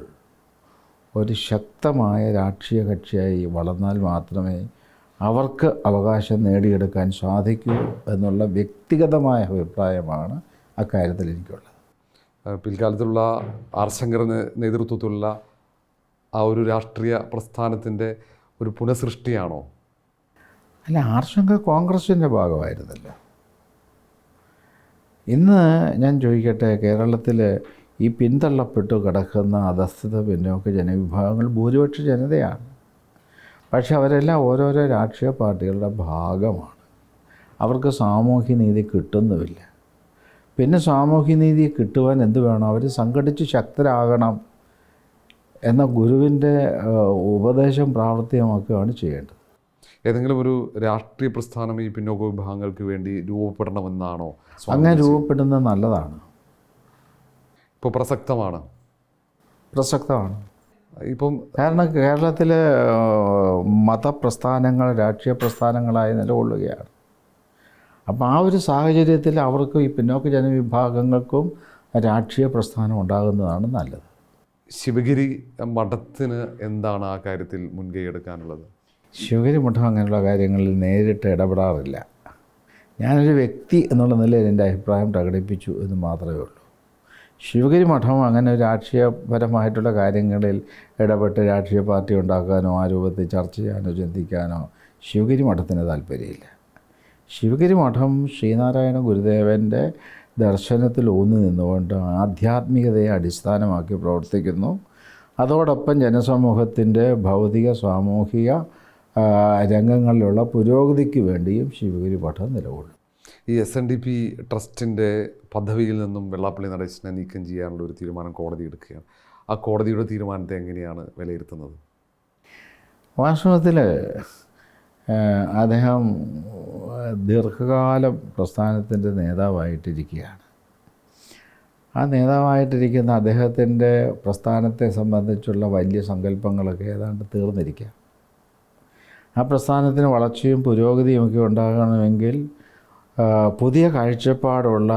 ഒരു ശക്തമായ രാഷ്ട്രീയ കക്ഷിയായി വളർന്നാൽ മാത്രമേ അവർക്ക് അവകാശം നേടിയെടുക്കാൻ സാധിക്കൂ എന്നുള്ള വ്യക്തിഗതമായ അഭിപ്രായമാണ് അക്കാര്യത്തിൽ എനിക്കുള്ളത്. പിൽക്കാലത്തുള്ള ആർശങ്കറിന് നേതൃത്വത്തിലുള്ള ആ ഒരു രാഷ്ട്രീയ പ്രസ്ഥാനത്തിൻ്റെ ഒരു പുനഃസൃഷ്ടിയാണോ? അല്ല, ആർശങ്കർ കോൺഗ്രസിൻ്റെ ഭാഗമായിരുന്നല്ലോ. ഇന്ന് ഞാൻ ചോദിക്കട്ടെ, കേരളത്തിൽ ഈ പിന്തള്ളപ്പെട്ടു കിടക്കുന്ന അധസ്ഥിത പിന്നോക്ക ജനവിഭാഗങ്ങൾ ഭൂരിപക്ഷ ജനതയാണ്. പക്ഷെ അവരെല്ലാം ഓരോരോ രാഷ്ട്രീയ പാർട്ടികളുടെ ഭാഗമാണ്. അവർക്ക് സാമൂഹ്യനീതി കിട്ടുന്നുമില്ല. പിന്നെ സാമൂഹ്യനീതി കിട്ടുവാൻ എന്ത് വേണം? അവർ സംഘടിച്ച് ശക്തരാകണം എന്ന ഗുരുവിൻ്റെ ഉപദേശം പ്രാവർത്തികമാക്കുകയാണ് ചെയ്യേണ്ടത്. ഏതെങ്കിലും ഒരു രാഷ്ട്രീയ പ്രസ്ഥാനം ഈ പിന്നോക്ക വിഭാഗങ്ങൾക്ക് വേണ്ടി രൂപപ്പെടണമെന്നാണോ? അങ്ങനെ രൂപപ്പെടുന്നത് നല്ലതാണ്, ഇപ്പോൾ പ്രസക്തമാണ്. ഇപ്പം കാരണം കേരളത്തിലെ മതപ്രസ്ഥാനങ്ങൾ രാഷ്ട്രീയ പ്രസ്ഥാനങ്ങളായി നിലകൊള്ളുകയാണ്. അപ്പോൾ ആ ഒരു സാഹചര്യത്തിൽ അവർക്ക് ഈ പിന്നോക്ക ജനവിഭാഗങ്ങൾക്കും രാഷ്ട്രീയ പ്രസ്ഥാനം ഉണ്ടാകുന്നതാണ് നല്ലത്. ശിവഗിരി മഠത്തിന് എന്താണ് ആ കാര്യത്തിൽ മുൻകൈ എടുക്കാനുള്ളത്? ശിവഗിരി മഠം അങ്ങനെയുള്ള കാര്യങ്ങളിൽ നേരിട്ട് ഇടപെടാറില്ല. ഞാനൊരു വ്യക്തി എന്നുള്ള നിലയിൽ എൻ്റെ അഭിപ്രായം പ്രകടിപ്പിച്ചു എന്ന് മാത്രമേ ഉള്ളൂ. ശിവഗിരി മഠം അങ്ങനെ രാഷ്ട്രീയപരമായിട്ടുള്ള കാര്യങ്ങളിൽ ഇടപെട്ട് രാഷ്ട്രീയ പാർട്ടി ഉണ്ടാക്കാനോ ആ രൂപത്തിൽ ചർച്ച ചെയ്യാനോ ചിന്തിക്കാനോ ശിവഗിരി മഠത്തിന് താല്പര്യമില്ല. ശിവഗിരി മഠം ശ്രീനാരായണ ഗുരുദേവൻ്റെ ദർശനത്തിൽ ഊന്നി നിന്നുകൊണ്ട് ആധ്യാത്മികതയെ അടിസ്ഥാനമാക്കി പ്രവർത്തിക്കുന്നു. അതോടൊപ്പം ജനസമൂഹത്തിൻ്റെ ഭൗതിക സാമൂഹിക രംഗങ്ങളിലുള്ള പുരോഗതിക്ക് വേണ്ടിയും ശിവഗിരി മഠം നിലകൊള്ളും. ഈ SNDP ട്രസ്റ്റിൻ്റെ പദവിയിൽ നിന്നും വെള്ളാപ്പള്ളി നടേശനെ നീക്കം ചെയ്യാനുള്ള ഒരു തീരുമാനം കോടതി എടുക്കുകയാണ്. ആ കോടതിയുടെ തീരുമാനത്തെ എങ്ങനെയാണ് വിലയിരുത്തുന്നത്? വാസ്തവത്തിൽ അദ്ദേഹം ദീർഘകാലം പ്രസ്ഥാനത്തിൻ്റെ നേതാവായിട്ടിരിക്കുകയാണ്. ആ നേതാവായിട്ടിരിക്കുന്ന അദ്ദേഹത്തിൻ്റെ പ്രസ്ഥാനത്തെ സംബന്ധിച്ചുള്ള വലിയ സങ്കല്പങ്ങളൊക്കെ ഏതാണ്ട് തീർന്നിരിക്കുക. ആ പ്രസ്ഥാനത്തിന് വളർച്ചയും പുരോഗതിയും ഒക്കെ ഉണ്ടാകണമെങ്കിൽ പുതിയ കാഴ്ചപ്പാടുള്ള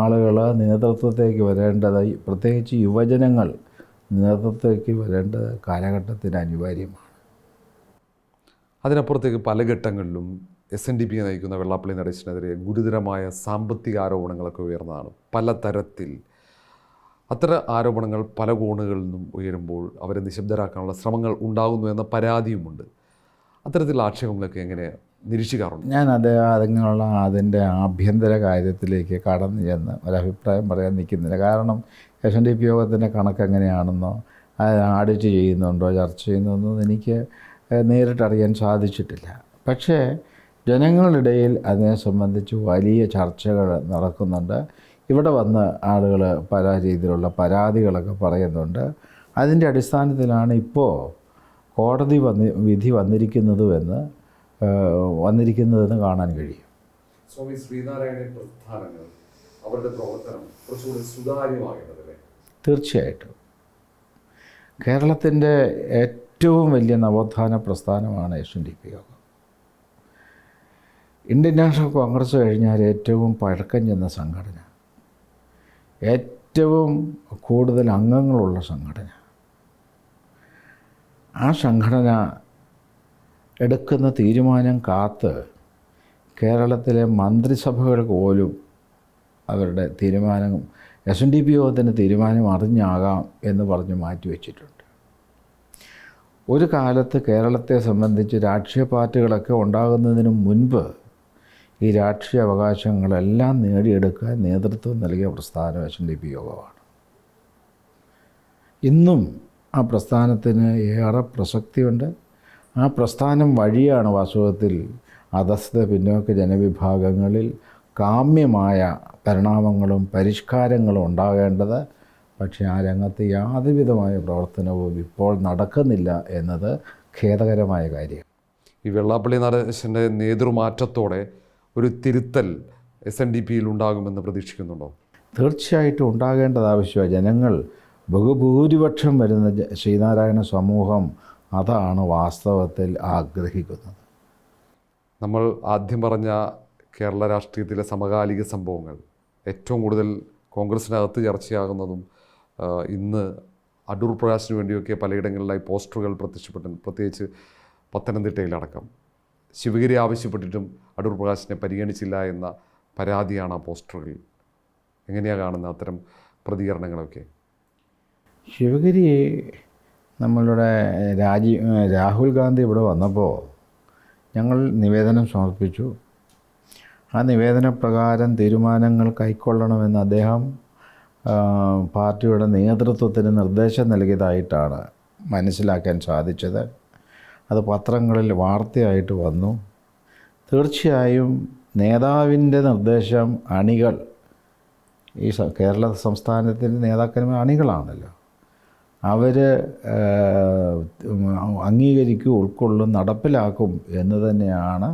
ആളുകൾ നേതൃത്വത്തേക്ക് വരേണ്ടത്, പ്രത്യേകിച്ച് യുവജനങ്ങൾ നേതൃത്വത്തേക്ക് വരേണ്ടത് കാലഘട്ടത്തിന് അനിവാര്യമാണ്. അതിനപ്പുറത്തേക്ക് പല ഘട്ടങ്ങളിലും SNDP നയിക്കുന്ന വെള്ളാപ്പള്ളി നടേശനെതിരെ ഗുരുതരമായ സാമ്പത്തിക ആരോപണങ്ങളൊക്കെ ഉയർന്നതാണ്. പലതരത്തിൽ അത്തരം ആരോപണങ്ങൾ പല കോണുകളിൽ നിന്നും ഉയരുമ്പോൾ അവരെ നിശബ്ദരാക്കാനുള്ള ശ്രമങ്ങൾ ഉണ്ടാകുന്നു എന്ന പരാതിയുമുണ്ട്. അത്തരത്തിലുള്ള ആക്ഷേപങ്ങളൊക്കെ എങ്ങനെ നിരീക്ഷിക്കാറുണ്ട്? ഞാൻ അതിനുള്ള അതിൻ്റെ ആഭ്യന്തര കാര്യത്തിലേക്ക് കടന്നു ചെന്ന് ഒരഭിപ്രായം പറയാൻ നിൽക്കുന്നില്ല. കാരണം SNDP യോഗത്തിൻ്റെ കണക്ക് എങ്ങനെയാണെന്നോ അത് ആഡിറ്റ് ചെയ്യുന്നുണ്ടോ ചർച്ച ചെയ്യുന്നതെന്നോ എനിക്ക് നേരിട്ടറിയാൻ സാധിച്ചിട്ടില്ല. പക്ഷേ ജനങ്ങളിടയിൽ അതിനെ സംബന്ധിച്ച് വലിയ ചർച്ചകൾ നടക്കുന്നുണ്ട്. ഇവിടെ വന്ന് ആളുകൾ പല രീതിയിലുള്ള പരാതികളൊക്കെ പറയുന്നുണ്ട്. അതിൻ്റെ അടിസ്ഥാനത്തിലാണ് ഇപ്പോൾ കോടതി വിധി വന്നിരിക്കുന്നതെന്ന് കാണാൻ കഴിയും. സ്വാമി ശ്രീനാരായണ പ്രസ്ഥാനങ്ങൾ അവരുടെ പ്രവർത്തനം കുറച്ചുകൂടി സുതാര്യമാകേണ്ടതല്ലേ? തീർച്ചയായിട്ടും. കേരളത്തിൻ്റെ ഏറ്റവും വലിയ നവോത്ഥാന പ്രസ്ഥാനമാണ് SNDP യോഗം. ഇന്ത്യൻ നാഷണൽ കോൺഗ്രസ് കഴിഞ്ഞാൽ ഏറ്റവും പഴക്കം ചെന്ന സംഘടന, ഏറ്റവും കൂടുതൽ അംഗങ്ങളുള്ള സംഘടന. ആ സംഘടന എടുക്കുന്ന തീരുമാനം കാത്ത് കേരളത്തിലെ മന്ത്രിസഭകൾക്ക് പോലും അവരുടെ തീരുമാനം SNDP യോഗത്തിൻ്റെ തീരുമാനം അറിഞ്ഞാകാം എന്ന് പറഞ്ഞ് മാറ്റിവെച്ചിട്ടുണ്ട്. ഒരു കാലത്ത് കേരളത്തെ സംബന്ധിച്ച് രാഷ്ട്രീയ പാർട്ടികളൊക്കെ ഉണ്ടാകുന്നതിന് മുൻപ് ഈ രാഷ്ട്രീയ അവകാശങ്ങളെല്ലാം നേടിയെടുക്കാൻ നേതൃത്വം നൽകിയ പ്രസ്ഥാനം SNDP യോഗമാണ്. ഇന്നും ആ പ്രസ്ഥാനത്തിന് ഏറെ പ്രസക്തിയുണ്ട്. ആ പ്രസ്ഥാനം വഴിയാണ് വാസ്തവത്തിൽ അധസ്ഥിത പിന്നോക്ക ജനവിഭാഗങ്ങളിൽ കാമ്യമായ പരിണാമങ്ങളും പരിഷ്കാരങ്ങളും ഉണ്ടാകേണ്ടത്. പക്ഷേ ആ രംഗത്ത് യാതൊരുവിധമായ പ്രവർത്തനവും ഇപ്പോൾ നടക്കുന്നില്ല എന്നത് ഖേദകരമായ കാര്യം. ഈ വെള്ളാപ്പള്ളി നടേശൻ്റെ നേതൃമാറ്റത്തോടെ ഒരു തിരുത്തൽ SNDPയിൽ ഉണ്ടാകുമെന്ന് പ്രതീക്ഷിക്കുന്നുണ്ടോ? തീർച്ചയായിട്ടും ഉണ്ടാകേണ്ടത് ആവശ്യമാണ്. ജനങ്ങൾ ബഹുഭൂരിപക്ഷം വരുന്ന ശ്രീനാരായണ സമൂഹം അതാണ് വാസ്തവത്തിൽ ആഗ്രഹിക്കുന്നത്. നമ്മൾ ആദ്യം പറഞ്ഞ കേരള രാഷ്ട്രീയത്തിലെ സമകാലിക സംഭവങ്ങൾ ഏറ്റവും കൂടുതൽ കോൺഗ്രസിനകത്ത് ചർച്ചയാകുന്നതും ഇന്ന് അടൂർ പ്രകാശിന് വേണ്ടിയൊക്കെ പലയിടങ്ങളിലായി പോസ്റ്ററുകൾ പ്രത്യക്ഷപ്പെട്ടു, പ്രത്യേകിച്ച് പത്തനംതിട്ടയിലടക്കം. ശിവഗിരി ആവശ്യപ്പെട്ടിട്ടും അടൂർ പ്രകാശിനെ പരിഗണിച്ചില്ല എന്ന പരാതിയാണ് ആ പോസ്റ്ററുകൾ. എങ്ങനെയാണ് കാണുന്നത് അത്തരം പ്രതികരണങ്ങളൊക്കെ? ശിവഗിരി നമ്മളുടെ രാഹുൽ ഗാന്ധി ഇവിടെ വന്നപ്പോൾ ഞങ്ങൾ നിവേദനം സമർപ്പിച്ചു. ആ നിവേദനപ്രകാരം തീരുമാനങ്ങൾ കൈക്കൊള്ളണമെന്ന് അദ്ദേഹം പാർട്ടിയുടെ നേതൃത്വത്തിന് നിർദ്ദേശം നൽകിയതായിട്ടാണ് മനസ്സിലാക്കാൻ സാധിച്ചത്. അത് പത്രങ്ങളിൽ വാർത്തയായിട്ട് വന്നു. തീർച്ചയായും നേതാവിൻ്റെ നിർദ്ദേശം അണികൾ, ഈ കേരള സംസ്ഥാനത്തിൻ്റെ നേതാക്കന്മാർ അണികളാണല്ലോ, അവർ അംഗീകരിക്കും, ഉൾക്കൊള്ളും, നടപ്പിലാക്കും എന്ന് തന്നെയാണ്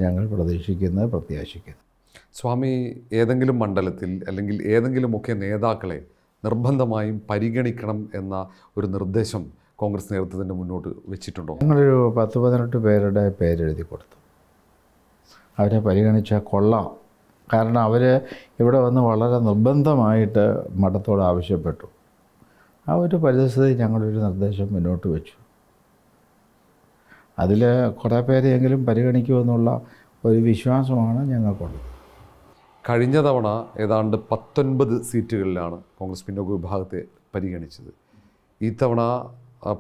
ഞങ്ങൾ പ്രതീക്ഷിക്കുന്നത്, പ്രത്യാശിക്കുന്നത്. സ്വാമി ഏതെങ്കിലും മണ്ഡലത്തിൽ അല്ലെങ്കിൽ ഏതെങ്കിലുമൊക്കെ നേതാക്കളെ നിർബന്ധമായും പരിഗണിക്കണം എന്ന ഒരു നിർദ്ദേശം കോൺഗ്രസ് നേതൃത്വത്തിൻ്റെ മുന്നോട്ട് വെച്ചിട്ടുണ്ടോ? ഞങ്ങളൊരു 10-18 പേരുടെ പേരെഴുതി കൊടുത്തു. അവരെ പരിഗണിച്ചാൽ കൊള്ളാം. കാരണം അവർ ഇവിടെ വന്ന് വളരെ നിർബന്ധമായിട്ട് മഠത്തോട് ആവശ്യപ്പെട്ടു. ആ ഒരു പരിസ്ഥിതി ഞങ്ങളൊരു നിർദ്ദേശം മുന്നോട്ട് വെച്ചു. അതിൽ കുറേ പേരെയെങ്കിലും പരിഗണിക്കുമെന്നുള്ള ഒരു വിശ്വാസമാണ് ഞങ്ങൾക്കുള്ളത്. കഴിഞ്ഞ തവണ ഏതാണ്ട് 19 സീറ്റുകളിലാണ് കോൺഗ്രസ് പിന്നോക്ക വിഭാഗത്തെ പരിഗണിച്ചത്. ഈ തവണ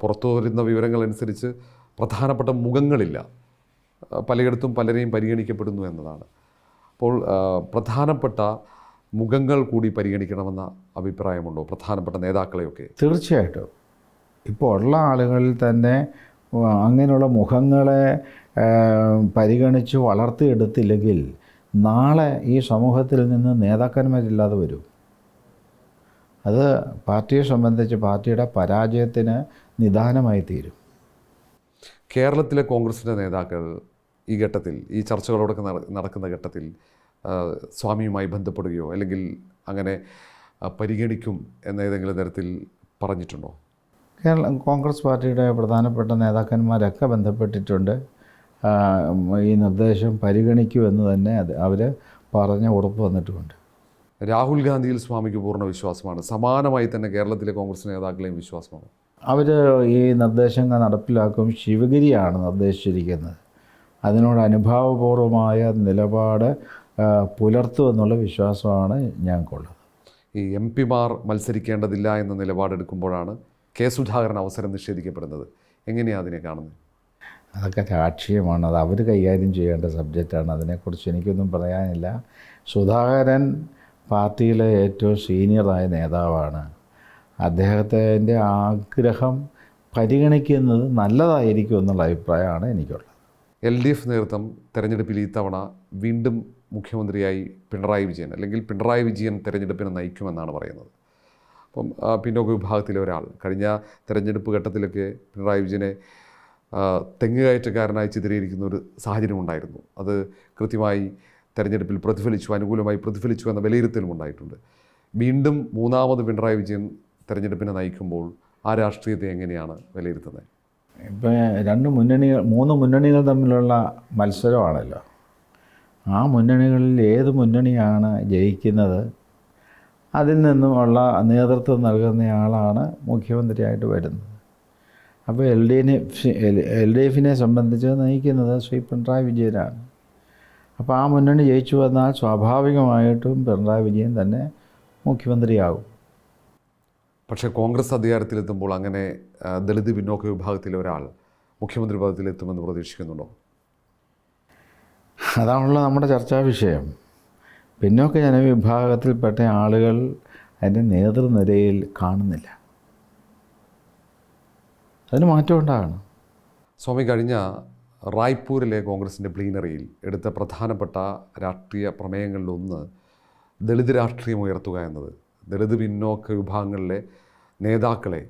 പുറത്തു വരുന്ന വിവരങ്ങളനുസരിച്ച് പ്രധാനപ്പെട്ട മുഖങ്ങളില്ല, പലയിടത്തും പലരെയും പരിഗണിക്കപ്പെടുന്നു എന്നതാണ്. അപ്പോൾ പ്രധാനപ്പെട്ട മുഖങ്ങൾ കൂടി പരിഗണിക്കണമെന്ന അഭിപ്രായമുണ്ടോ, പ്രധാനപ്പെട്ട നേതാക്കളെയൊക്കെ? തീർച്ചയായിട്ടും. ഇപ്പോൾ ഉള്ള ആളുകളിൽ തന്നെ അങ്ങനെയുള്ള മുഖങ്ങളെ പരിഗണിച്ച് വളർത്തിയെടുത്തില്ലെങ്കിൽ നാളെ ഈ സമൂഹത്തിൽ നിന്ന് നേതാക്കന്മാരില്ലാതെ വരും. അത് പാർട്ടിയെ സംബന്ധിച്ച് പാർട്ടിയുടെ പരാജയത്തിന് നിദാനമായി തീരും. കേരളത്തിലെ കോൺഗ്രസിൻ്റെ നേതാക്കൾ ഈ ഘട്ടത്തിൽ, ഈ ചർച്ചകളോടൊക്കെ നടക്കുന്ന ഘട്ടത്തിൽ സ്വാമിയുമായി ബന്ധപ്പെടുകയോ അല്ലെങ്കിൽ അങ്ങനെ പരിഗണിക്കും എന്ന ഏതെങ്കിലും തരത്തിൽ പറഞ്ഞിട്ടുണ്ടോ? കോൺഗ്രസ് പാർട്ടിയുടെ പ്രധാനപ്പെട്ട നേതാക്കന്മാരൊക്കെ ബന്ധപ്പെട്ടിട്ടുണ്ട്. ഈ നിർദ്ദേശം പരിഗണിക്കുമെന്ന് തന്നെ അവർ പറഞ്ഞ് ഉറപ്പ് വന്നിട്ടുമുണ്ട്. രാഹുൽ ഗാന്ധിയിൽ സ്വാമിക്ക് പൂർണ്ണ വിശ്വാസമാണ്. സമാനമായി തന്നെ കേരളത്തിലെ കോൺഗ്രസ് നേതാക്കളെയും വിശ്വാസമാണ്. അവർ ഈ നിർദ്ദേശങ്ങൾ നടപ്പിലാക്കും. ശിവഗിരിയാണ് നിർദ്ദേശിച്ചിരിക്കുന്നത്. അതിനോട് അനുഭാവപൂർവമായ നിലപാട് പുലർത്തുമെന്നുള്ള വിശ്വാസമാണ് ഞങ്ങൾക്കുള്ളത്. ഈ MP-മാർ മത്സരിക്കേണ്ടതില്ല എന്ന നിലപാടെടുക്കുമ്പോഴാണ് കെ സുധാകരൻ അവസരം നിഷേധിക്കപ്പെടുന്നത്. എങ്ങനെയാണ് അതിനെ കാണുന്നത്? അതൊക്കെ രാഷ്ട്രീയമാണ്. അത് അവർ കൈകാര്യം ചെയ്യേണ്ട സബ്ജക്റ്റാണ്. അതിനെക്കുറിച്ച് എനിക്കൊന്നും പറയാനില്ല. സുധാകരൻ പാർട്ടിയിലെ ഏറ്റവും സീനിയറായ നേതാവാണ്. അദ്ദേഹത്തിൻ്റെ ആഗ്രഹം പരിഗണിക്കുന്നത് നല്ലതായിരിക്കും എന്നുള്ള അഭിപ്രായമാണ് എനിക്കുള്ളത്. LDF നേതൃത്വം തെരഞ്ഞെടുപ്പിൽ ഈ തവണ വീണ്ടും മുഖ്യമന്ത്രിയായി പിണറായി വിജയൻ, അല്ലെങ്കിൽ പിണറായി വിജയൻ തെരഞ്ഞെടുപ്പിനെ നയിക്കുമെന്നാണ് പറയുന്നത്. അപ്പം പിന്നോക്ക വിഭാഗത്തിലെ ഒരാൾ കഴിഞ്ഞ തെരഞ്ഞെടുപ്പ് ഘട്ടത്തിലൊക്കെ പിണറായി വിജയനെ തെങ്ങുകയറ്റക്കാരനായി ചിത്രീകരിക്കുന്ന ഒരു സാഹചര്യം ഉണ്ടായിരുന്നു. അത് കൃത്യമായി തെരഞ്ഞെടുപ്പിൽ പ്രതിഫലിച്ചു, അനുകൂലമായി പ്രതിഫലിച്ചു എന്ന വിലയിരുത്തലും ഉണ്ടായിട്ടുണ്ട്. വീണ്ടും മൂന്നാമത് പിണറായി വിജയൻ തെരഞ്ഞെടുപ്പിനെ നയിക്കുമ്പോൾ ആ രാഷ്ട്രീയത്തെ എങ്ങനെയാണ് വിലയിരുത്തുന്നത്? ഇപ്പം മൂന്ന് മുന്നണികൾ തമ്മിലുള്ള മത്സരമാണല്ലോ. ആ മുന്നണികളിൽ ഏത് മുന്നണിയാണ് ജയിക്കുന്നത് അതിൽ നിന്നുമുള്ള നേതൃത്വം നൽകുന്നയാളാണ് മുഖ്യമന്ത്രിയായിട്ട് വരുന്നത്. അപ്പോൾ LDFിനെ സംബന്ധിച്ച് നയിക്കുന്നത് ശ്രീ പിണറായി വിജയനാണ്. അപ്പോൾ ആ മുന്നണി ജയിച്ചു വന്നാൽ സ്വാഭാവികമായിട്ടും പിണറായി വിജയൻ തന്നെ മുഖ്യമന്ത്രിയാകും. പക്ഷേ കോൺഗ്രസ് അധികാരത്തിലെത്തുമ്പോൾ അങ്ങനെ ദളിത് പിന്നോക്ക വിഭാഗത്തിലെ ഒരാൾ മുഖ്യമന്ത്രി പദത്തിലെത്തുമെന്ന് പ്രതീക്ഷിക്കുന്നുണ്ടോ? അതാണല്ലോ നമ്മുടെ ചർച്ചാ വിഷയം. പിന്നോക്ക ജനവിഭാഗത്തിൽപ്പെട്ട ആളുകൾ അതിൻ്റെ നേതൃനിരയിൽ കാണുന്നില്ല. അതിന് മാറ്റം ഉണ്ടാകണം. സ്വാമി, കഴിഞ്ഞ റായ്പൂരിലെ കോൺഗ്രസിൻ്റെ പ്ലീനറിയിൽ എടുത്ത പ്രധാനപ്പെട്ട രാഷ്ട്രീയ പ്രമേയങ്ങളിലൊന്ന് ദളിത് രാഷ്ട്രീയം ഉയർത്തുക എന്നത്. ദളിത് പിന്നോക്ക വിഭാഗങ്ങളിലെ നേതാക്കളെ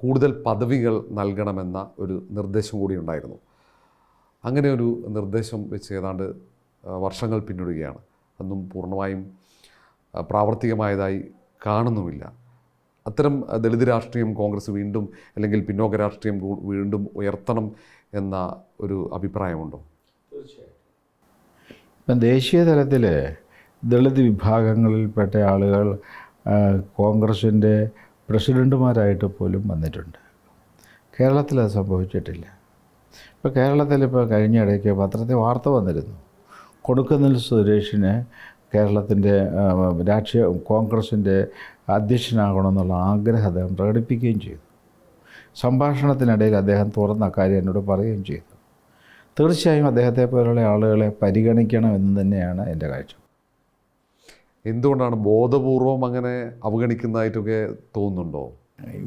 കൂടുതൽ പദവികൾ നൽകണമെന്ന ഒരു നിർദ്ദേശം കൂടി ഉണ്ടായിരുന്നു. അങ്ങനെ ഒരു നിർദ്ദേശം വെച്ച് ഏതാണ്ട് വർഷങ്ങൾ പിന്നിടുകയാണ്. അതൊന്നും പൂർണ്ണമായും പ്രാവർത്തികമായതായി കാണുന്നുമില്ല. അത്തരം ദളിത് രാഷ്ട്രീയം കോൺഗ്രസ് വീണ്ടും, അല്ലെങ്കിൽ പിന്നോക്ക രാഷ്ട്രീയം വീണ്ടും ഉയർത്തണം എന്ന ഒരു അഭിപ്രായമുണ്ടോ? തീർച്ചയായും. ഇപ്പം ദേശീയ തലത്തിൽ ദളിത് വിഭാഗങ്ങളിൽപ്പെട്ട ആളുകൾ കോൺഗ്രസിൻ്റെ പ്രസിഡൻറ്റുമാരായിട്ട് പോലും വന്നിട്ടുണ്ട്. കേരളത്തിൽ അത് സംഭവിച്ചിട്ടില്ല. ഇപ്പോൾ കേരളത്തിൽ കഴിഞ്ഞ ഇടയ്ക്ക് പത്രത്തിൽ വാർത്ത വന്നിരുന്നു. കൊടുക്കുന്നിൽ സുരേഷിന് കേരളത്തിൻ്റെ കോൺഗ്രസിൻ്റെ അധ്യക്ഷനാകണമെന്നുള്ള ആഗ്രഹം അദ്ദേഹം പ്രകടിപ്പിക്കുകയും ചെയ്തു. സംഭാഷണത്തിനിടയിൽ അദ്ദേഹം തുറന്ന കാര്യം എന്നോട് പറയുകയും ചെയ്തു. തീർച്ചയായും അദ്ദേഹത്തെ പോലുള്ള ആളുകളെ പരിഗണിക്കണമെന്ന് തന്നെയാണ് എൻ്റെ കാഴ്ച. എന്തുകൊണ്ടാണ് ബോധപൂർവം അങ്ങനെ അവഗണിക്കുന്നതായിട്ടൊക്കെ തോന്നുന്നുണ്ടോ?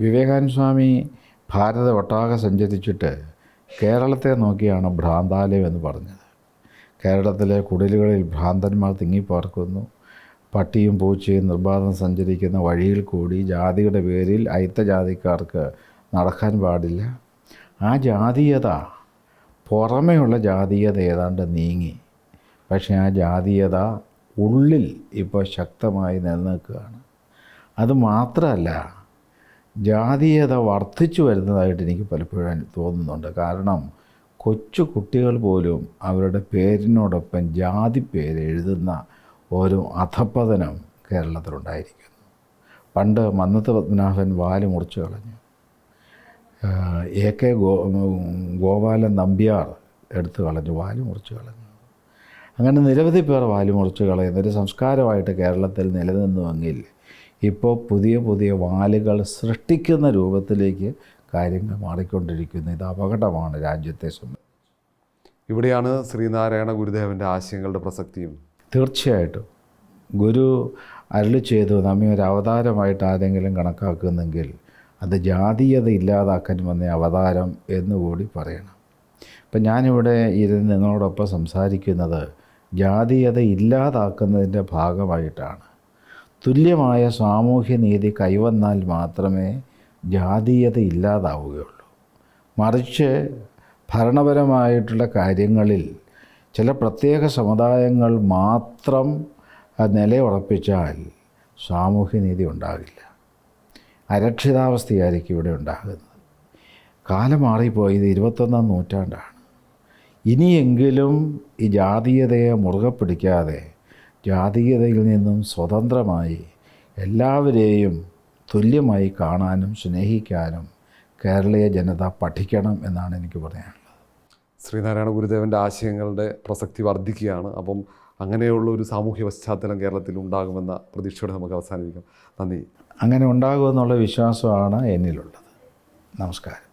വിവേകാനന്ദ സ്വാമി ഭാരത ഒട്ടാകെ സഞ്ചരിച്ചിട്ട് കേരളത്തെ നോക്കിയാണ് ഭ്രാന്താലയം എന്ന് പറഞ്ഞത്. കേരളത്തിലെ കുടിലുകളിൽ ഭ്രാന്തന്മാർ തിങ്ങിപ്പാർക്കുന്നു. പട്ടിയും പൂച്ചയും നിർബാധം സഞ്ചരിക്കുന്ന വഴിയിൽ കൂടി ജാതിയുടെ പേരിൽ അയിത്തജാതിക്കാർക്ക് നടക്കാൻ പാടില്ല. ആ ജാതീയത, പുറമെയുള്ള ജാതീയത ഏതാണ്ട് നീങ്ങി. പക്ഷേ ആ ജാതീയത ഉള്ളിൽ ഇപ്പോൾ ശക്തമായി നിലനിൽക്കുകയാണ്. അതുമാത്രമല്ല, ജാതീയത വർദ്ധിച്ചു വരുന്നതായിട്ട് എനിക്ക് പലപ്പോഴും തോന്നുന്നുണ്ട്. കാരണം കൊച്ചു കുട്ടികൾ പോലും അവരുടെ പേരിനോടൊപ്പം ജാതി പേര് എഴുതുന്ന ഒരു അധപ്പതനം കേരളത്തിലുണ്ടായിരിക്കുന്നു. പണ്ട് മന്നത്ത് പത്മനാഭൻ വാല് മുറിച്ച് കളഞ്ഞു. AK ഗോപാലൻ നമ്പ്യാർ എടുത്തു കളഞ്ഞു, വാല് മുറിച്ച് കളഞ്ഞു. അങ്ങനെ നിരവധി പേർ വാല് മുറിച്ച് കളയുന്നൊരു സംസ്കാരമായിട്ട് കേരളത്തിൽ നിലനിന്നുവെങ്കിൽ ഇപ്പോൾ പുതിയ പുതിയ വാലുകൾ സൃഷ്ടിക്കുന്ന രൂപത്തിലേക്ക് കാര്യങ്ങൾ മാറിക്കൊണ്ടിരിക്കുന്നു. ഇത് അപകടമാണ് രാജ്യത്തെ സംബന്ധിച്ച്. ഇവിടെയാണ് ശ്രീനാരായണ ഗുരുദേവൻ്റെ ആശയങ്ങളുടെ പ്രസക്തിയും. തീർച്ചയായിട്ടും ഗുരു അരുളി ചെയ്തു നമ്മെ ഒരു അവതാരമായിട്ട് ആരെങ്കിലും കണക്കാക്കുന്നെങ്കിൽ അത് ജാതീയത ഇല്ലാതാക്കാൻ വന്ന അവതാരം എന്നുകൂടി പറയണം. ഇപ്പം ഞാനിവിടെ ഇരുന്ന് നിങ്ങളോടൊപ്പം സംസാരിക്കുന്നത് ജാതീയത ഇല്ലാതാക്കുന്നതിൻ്റെ ഭാഗമായിട്ടാണ്. തുല്യമായ സാമൂഹ്യനീതി കൈവന്നാൽ മാത്രമേ ജാതീയത ഇല്ലാതാവുകയുള്ളൂ. മറിച്ച് ഭരണപരമായിട്ടുള്ള കാര്യങ്ങളിൽ ചില പ്രത്യേക സമുദായങ്ങൾ മാത്രം നിലയുറപ്പിച്ചാൽ സാമൂഹ്യനീതി ഉണ്ടാകില്ല. അരക്ഷിതാവസ്ഥയായിരിക്കും ഇവിടെ ഉണ്ടാകുന്നത്. കാലം മാറിപ്പോയത് 21-ാം നൂറ്റാണ്ടാണ്. ഇനിയെങ്കിലും ഈ ജാതീയതയെ മുറുകെ പിടിക്കാതെ ജാതീയതയിൽ നിന്നും സ്വതന്ത്രമായി എല്ലാവരെയും തുല്യമായി കാണാനും സ്നേഹിക്കാനും കേരളീയ ജനത പഠിക്കണം എന്നാണ് എനിക്ക് പറയാനുള്ളത്. ശ്രീനാരായണ ഗുരുദേവൻ്റെ ആശയങ്ങളുടെ പ്രസക്തി വർദ്ധിക്കുകയാണ്. അപ്പം അങ്ങനെയുള്ള ഒരു സാമൂഹ്യ പശ്ചാത്തലം കേരളത്തിൽ ഉണ്ടാകുമെന്ന പ്രതീക്ഷയോടെ നമുക്ക് അവസാനിപ്പിക്കാം. നന്ദി. അങ്ങനെ ഉണ്ടാകുമെന്നുള്ള വിശ്വാസമാണ് എന്നിലുള്ളത്. നമസ്കാരം.